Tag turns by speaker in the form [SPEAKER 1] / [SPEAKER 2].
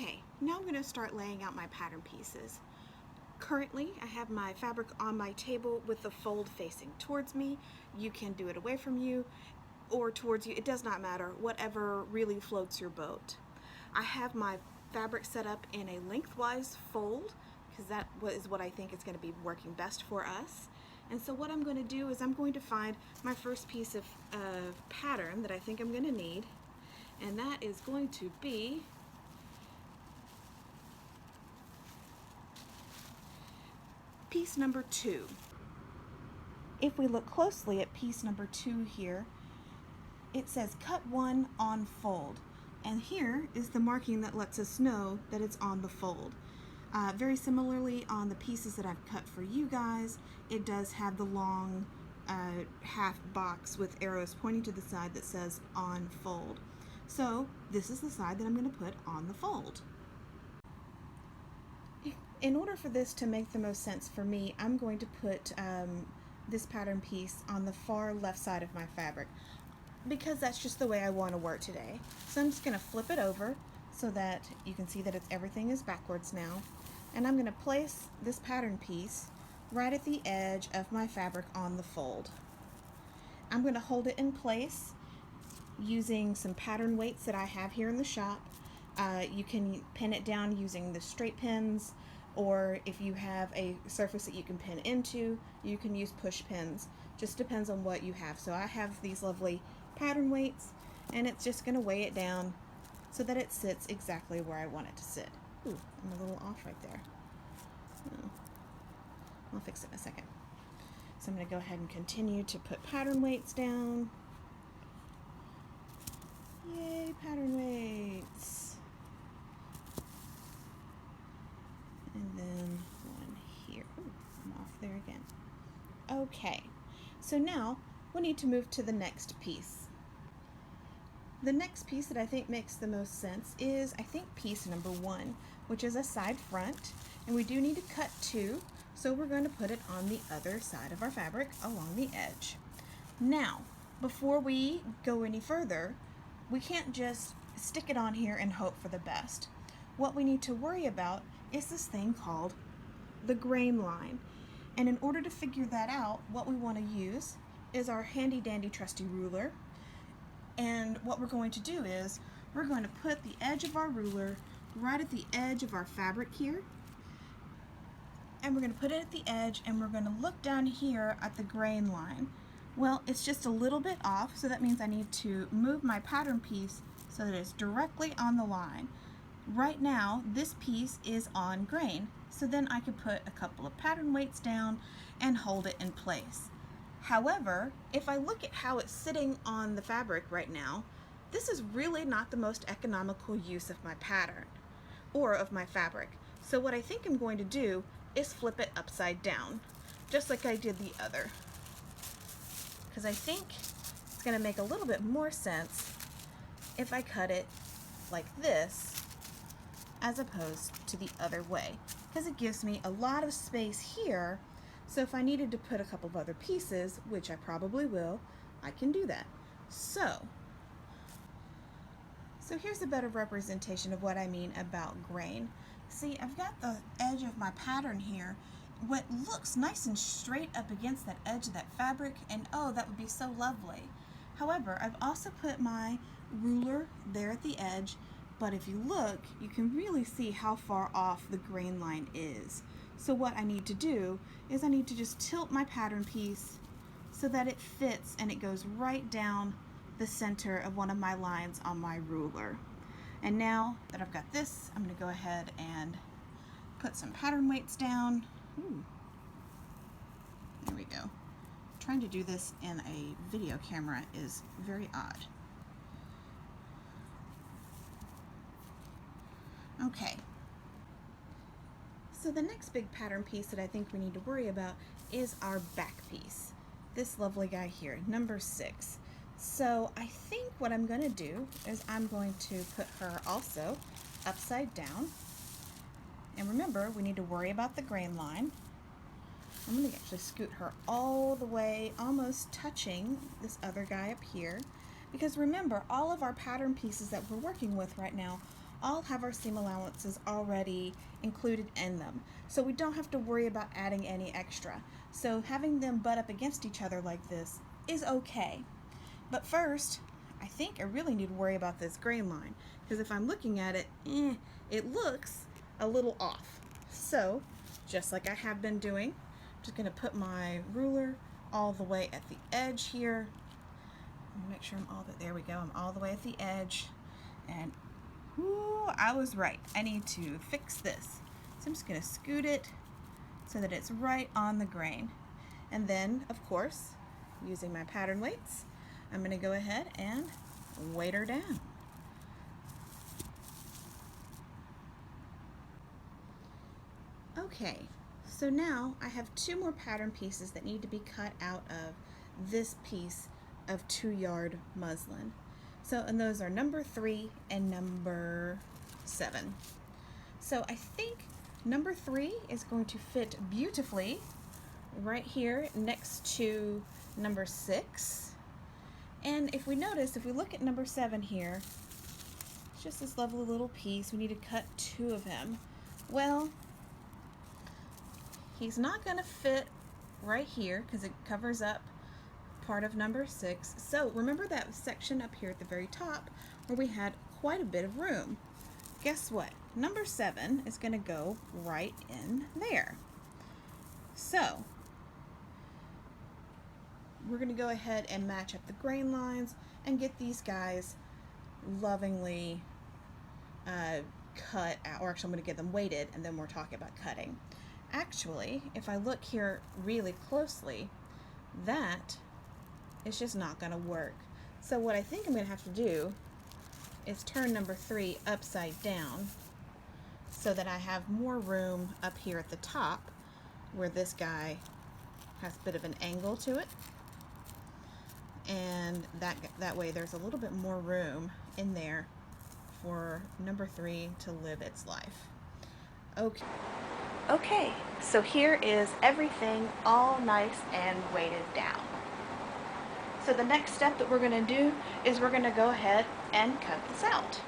[SPEAKER 1] Okay, now I'm going to start laying out my pattern pieces. Currently, I have my fabric on my table with the fold facing towards me. You can do it away from you or towards you. It does not matter, whatever really floats your boat. I have my fabric set up in a lengthwise fold because that is what I think is going to be working best for us. And so what I'm going to do is I'm going to find my first piece of pattern that I think I'm going to need, and that is going to be piece number 2. If we look closely at piece number 2 here, it says cut 1 on fold, and here is the marking that lets us know that it's on the fold. Very similarly on the pieces that I've cut for you guys, it does have the long half box with arrows pointing to the side that says on fold. So this is the side that I'm going to put on the fold. In order for this to make the most sense for me, I'm going to put this pattern piece on the far left side of my fabric because that's just the way I want to work today. So I'm just going to flip it over so that you can see that everything is backwards now. And I'm going to place this pattern piece right at the edge of my fabric on the fold. I'm going to hold it in place using some pattern weights that I have here in the shop. You can pin it down using the straight pins, or if you have a surface that you can pin into, you can use push pins. Just depends on what you have. So I have these lovely pattern weights, and it's just going to weigh it down so that it sits exactly where I want it to sit. Ooh, I'm a little off right there. Oh, I'll fix it in a second. So I'm going to go ahead and continue to put pattern weights down. Yay, pattern weights. And then one here. Ooh, I'm off there again. Okay, so now we need to move to the next piece. The next piece that I think makes the most sense is, I think, piece number 1, which is a side front, and we do need to cut 2, so we're going to put it on the other side of our fabric along the edge. Now, before we go any further, we can't just stick it on here and hope for the best. What we need to worry about is this thing called the grain line. And in order to figure that out, what we want to use is our handy dandy trusty ruler. And what we're going to do is we're going to put the edge of our ruler right at the edge of our fabric here. And we're going to put it at the edge, and we're going to look down here at the grain line. Well, it's just a little bit off, so that means I need to move my pattern piece so that it's directly on the line. Right now, this piece is on grain, so then I could put a couple of pattern weights down and hold it in place. However, if I look at how it's sitting on the fabric right now, this is really not the most economical use of my pattern or of my fabric. So what I think I'm going to do is flip it upside down, just like I did the other. Because I think it's going to make a little bit more sense if I cut it like this as opposed to the other way, because it gives me a lot of space here. So if I needed to put a couple of other pieces, which I probably will, I can do that. So here's a better representation of what I mean about grain. See, I've got the edge of my pattern here, what looks nice and straight up against that edge of that fabric, and oh, that would be so lovely. However, I've also put my ruler there at the edge, but if you look, you can really see how far off the grain line is. So what I need to do is I need to just tilt my pattern piece so that it fits and it goes right down the center of one of my lines on my ruler. And now that I've got this, I'm going to go ahead and put some pattern weights down. Ooh. There we go. Trying to do this in a video camera is very odd. Okay. So the next big pattern piece that I think we need to worry about is our back piece. This lovely guy here, number 6. So I think what I'm going to do is I'm going to put her also upside down. And remember, we need to worry about the grain line. I'm going to actually scoot her all the way, almost touching this other guy up here. Because remember, all of our pattern pieces that we're working with right now all have our seam allowances already included in them. So we don't have to worry about adding any extra. So having them butt up against each other like this is okay. But first, I think I really need to worry about this grain line, because if I'm looking at it, it looks a little off. So, just like I have been doing, I'm just going to put my ruler all the way at the edge here. Make sure there we go, I'm all the way at the edge. And, I was right. I need to fix this. So I'm just going to scoot it so that it's right on the grain. And then, of course, using my pattern weights, I'm going to go ahead and weight her down. Okay, so now I have 2 more pattern pieces that need to be cut out of this piece of 2-yard muslin. So, and those are number 3 and number 7. So I think number 3 is going to fit beautifully right here next to number 6. And if we notice, if we look at number 7 here, it's just this lovely little piece. We need to cut 2 of him. Well, he's not going to fit right here because it covers up part of number 6. So remember that section up here at the very top where we had quite a bit of room. Guess what? Number 7 is going to go right in there. So we're going to go ahead and match up the grain lines and get these guys lovingly cut out, or actually I'm going to get them weighted and then we're talking about cutting. Actually, if I look here really closely, that is just not going to work. So what I think I'm going to have to do is turn number 3 upside down so that I have more room up here at the top where this guy has a bit of an angle to it. And that way there's a little bit more room in there for number 3 to live its life. Okay, so here is everything all nice and weighted down. So the next step that we're going to do is we're going to go ahead and cut this out.